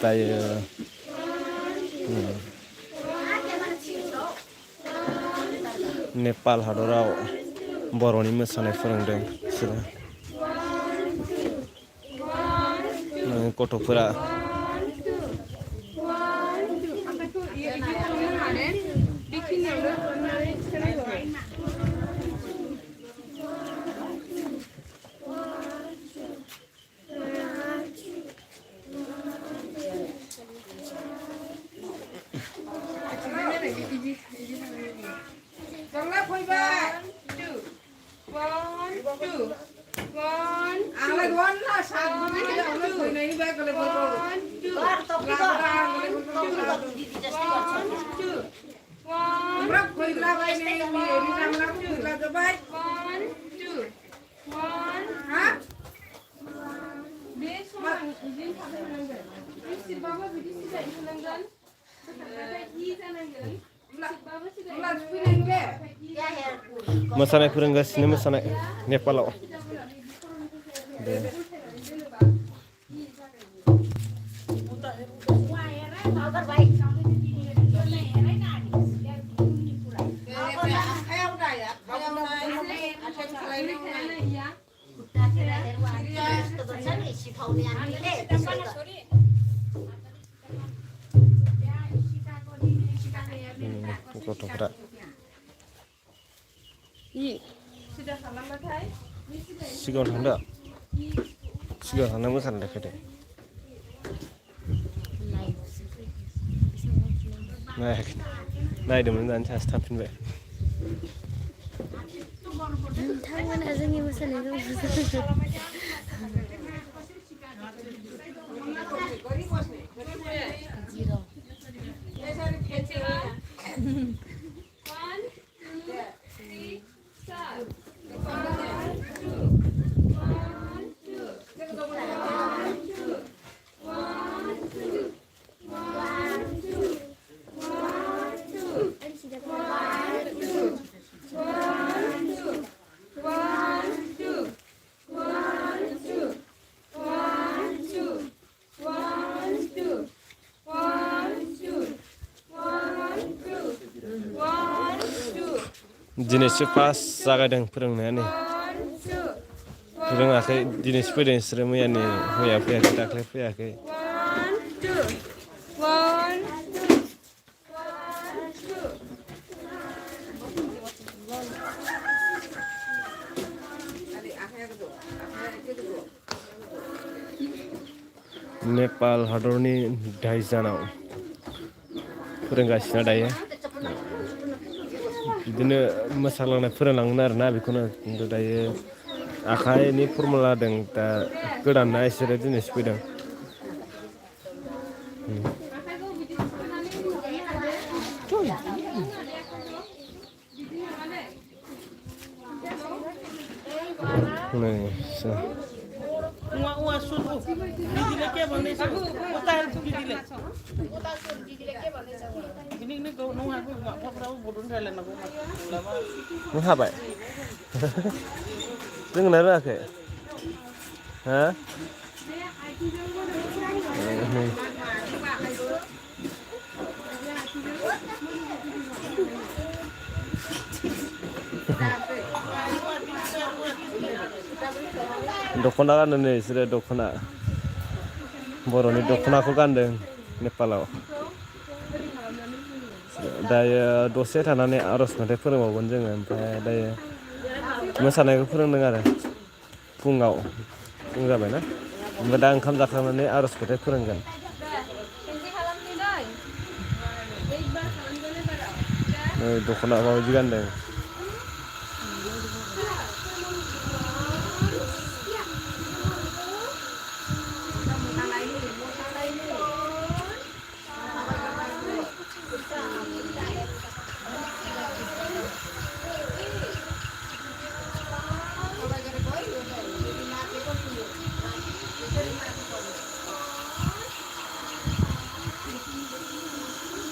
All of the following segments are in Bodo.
दायो नेपाल हादराव बर'नि मोसानाय फोरोंदों बिसोरो गथ'फोरा मोसानाय फोरोंगासिनो मोसानाय नेपालाव गथ'फोरा सिगाङाव थांदो सिगाङाव थांना मोसानो देखायदो नायाखै नायदोंमोन दानि सासे थांफिनबाय नोंथांमोना जोंनि मोसानायखौ दिनैसो फार्स्ट जागायदों फोरोंनाया नै रोङाखै दिनैसो फैदों बिसोरो मैया फैयाखै दाख्लै फैयाखै नेपाल हादरनि दाइजानाव फोरोंगासिनो दायो बिदिनो मोसालांनाय फोरोंलाङोन आरोना बेखौनो खिन्थु दायो आखाइनि फर्मुला होदों दा गोदाना इसोरो दिनैसो फैदों नों हाबाय रोंना रोङाखै हा दख'ना गानदों नै बिसोरो दख'ना बर'नि दख'नाखौ गानदों नेपालाव दायो दसे थानानै आर'ज मेथाइ फोरोंबावगोन जोङो ओमफ्राय दायो मोसानायखौ फोरोंदों आरो फुं जाबायना ओमफ्राय दा ओंखाम जाखांनानै आर'ज मेथाइ फोरोंगोन दख'ना माबायदि गानदों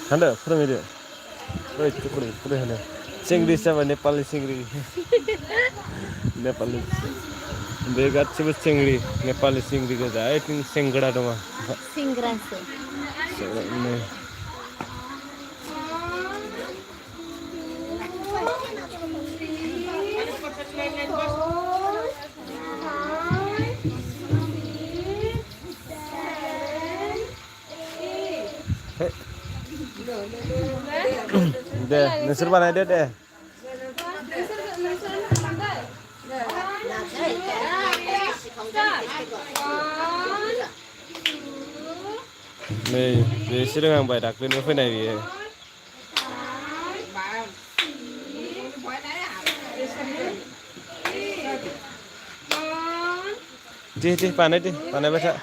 थांदो फोरोंहैदो फरायहोनो सिंग्रि जाबाय नेपालनि सिंग्रि नेपालनि बे गासिबो चिंगि नेपालि चिंगि गोजा ओइथिं सेंग्रा दङ सिंग्रासो दे नोंसोर बानायदो दे नै बेसो रोंहांबाय दाख्लैनो फैनाय बियो दे दे बानायबाय था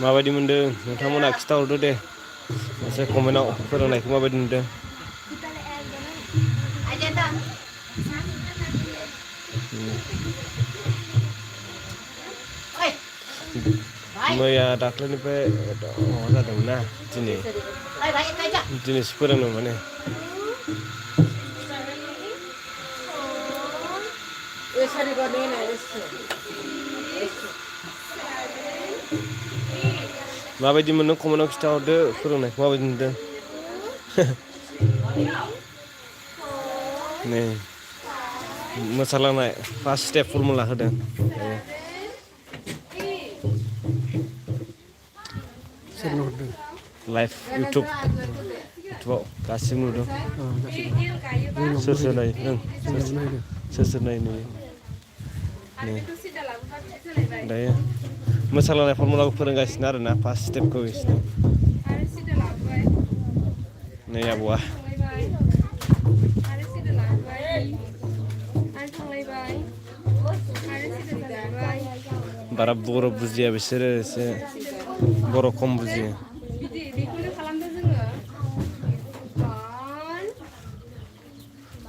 माबायदि मोनदों नोंथांमोना खिथाहरदो दे एसे कमेन्टआव फोरोंनायखौ माबायदि नुदों मैया दाख्लैनिफ्राय माबा जादोंमोन ना दिनैसो फोरोंनो माने माबायदि मोनदों कमेन्टआव खिथाहरदो फोरोंनायखौ माबायदि नुदों नै मोसालांनाय फार्स्ट स्टेप फर्मुला होदों लाइभ इउटुबाव गासिबो नुदों सोर सोर नायो सोर सोर नायो नुयो दायो मोसालांनाय फर्मुलाखौ फोरोंगासिनो आरोना फार्स्ट स्टेपखौ बिसोरनो नै आबौआ बारा बर' बुजिया बिसोरो एसे बर' खम बुजियो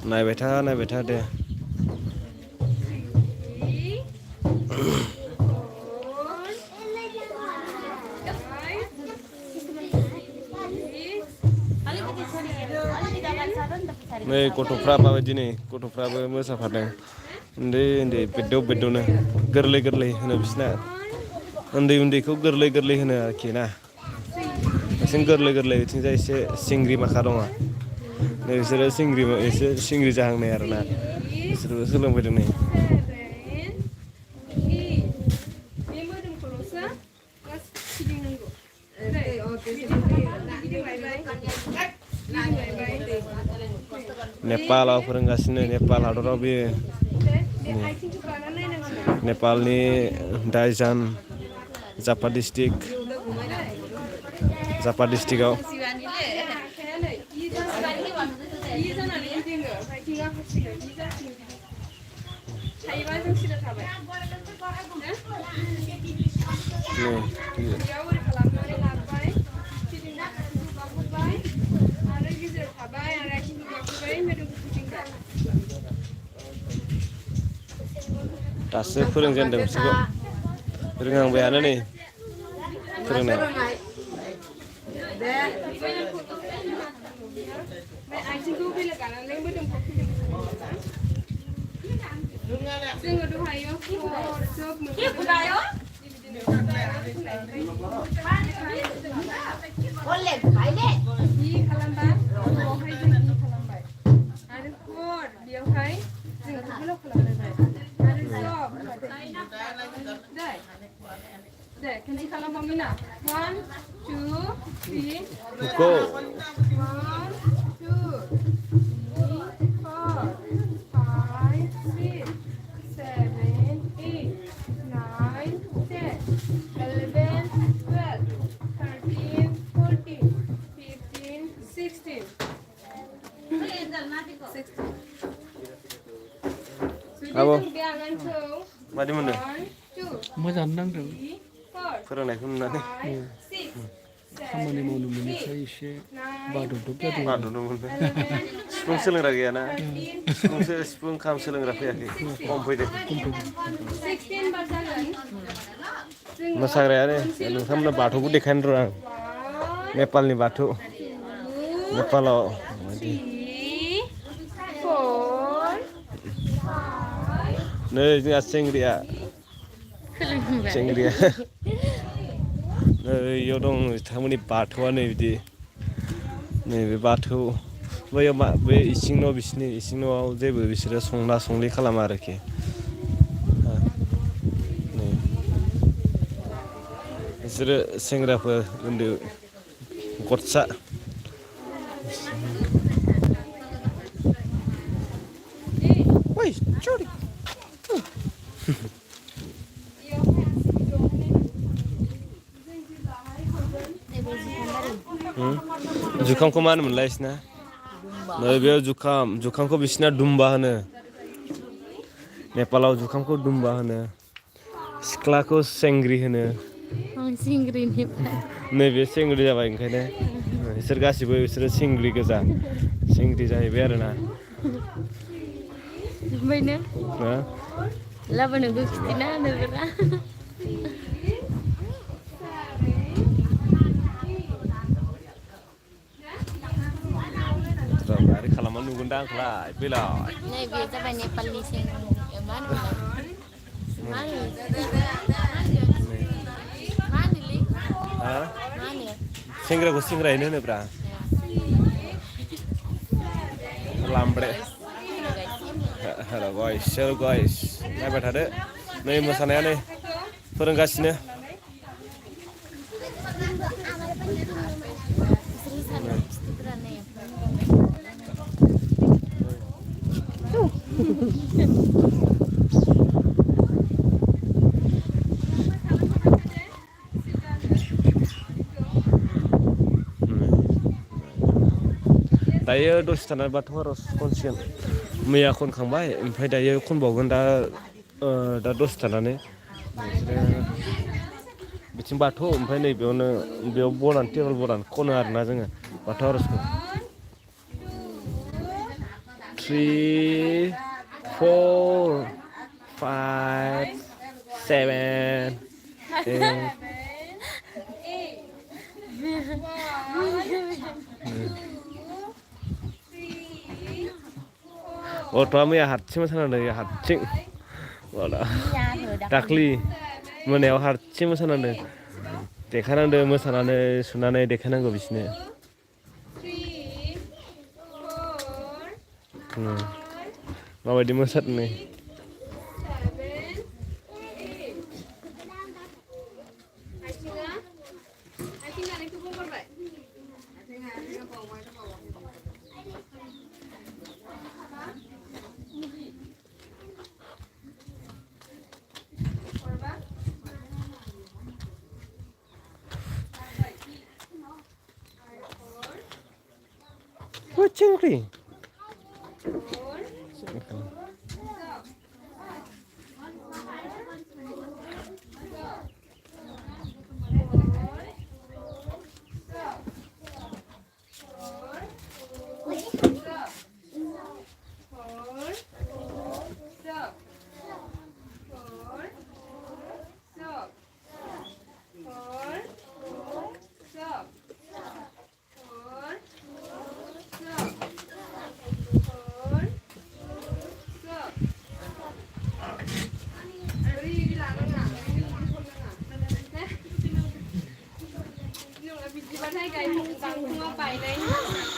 नायबाय था दे नै गथ'फ्रा माबायदि नै गथ'फ्राबो मोसाफादों उन्दै बेददावनो गोरलै होनो बिसिना उन्दैखौ गोरलै होनो आरोखि ना बिथिं गोरलै बिथिंजाय एसे सिंग्रि माखा दङ नै बिसोरो एसे सिंग्रि जाहांनाय आरोना बिसोरबो सोलोंफैदों नै नेपालाव फोरोंगासिनो नेपाल हादराव बेयो नेपालनि दाइजान जापा डिस्ट्रिक्टआव दासो फोरोंजेनदों बिसोरखौ रोंहांबायानो नै फोरोंनाय Kenapa kalau Mamina? 1, 2, 3, go. 1, 2, 3, 4, 5, 6, 7, 8, 9, 10, 11, 12, 13, 14, 15, 16. 16. आब' जों बे आगानखौ मादि मोनदों 1 2 मोजां नांदों 4 फोरोंनायखौ नुनानै 5 6 खामानि 7 मावनो मोनैखाय एसे बादबदब जादों आरो बादुनो मोनदों सिफुं सोलोंग्रा गैयाना सिफुं खाम सोलोंग्रा फैयाखै खम फैदों 16 बार जागोन मोसाग्रायानो नोंथांमोना बाथौखौ देखायनो र' आं नेपालनि बाथौ नेपालाव 3 4 नै जोंहा सेंग्रिया सेंग्रिया नै इयाव दं बिथांमोननि बाथौआ नै बिदि नैबे बाथौ बैयाव मा बे इसिं न' बिसिनि इसिं न'आव जेबो बिसोरो संला संलि खालामा आरोखि नै बिसोरो सेंग्राफोर उन्दै गथ'सा ओइ सरि जुखामखौ मा होनोमोनलाय बिसिना नै बेयाव जुखामखौ बिसिना दुम्बा होनो नेपालाव जुखामखौ दुम्बा होनो सिख्लाखौ सेंग्रि होनो नैबे सेंग्रि जाबाय ओंखायनो बिसोर गासिबो बिसोरो सिंग्रि गोजा सिंग्रि जाहैबाय आरोना ओमफ्रायनो लाबोनोखौ खिथिना होनोब्रा मारै खालामना नुगोनदां आंखौलाय फैलाय नै बेयो जाबाय नेपालनि मा होनो सेंग्राखौ सेंग्रायैनो होनोब्रा लामब्रे हेल' गाइस नायबाय थादो नै मोसानाया नै फोरोंगासिनो दायो दसे थानानै बाथौ आर'ज खनसिगोन मैया खनखांबाय ओमफ्राय दायो खनबावगोन दा दसे थानानै बिथिं बाथौ ओमफ्राय नैबेयावनो बेयाव बनानै टेबोल बनानै खनो आरोना जोङो बाथौ आर'जखौ 3 4 5 7 गथ'आ मैया हारसिं मोसानांदों हारसिं दाख्लि मोनायाव हारसिं मोसानांदों देखायनांदों मोसानानै सुनानै देखायनांगौ बिसोरनो माबायदि मोसादों नै चिंग्रि बिदिबाथाय गायखांबा बायनायनि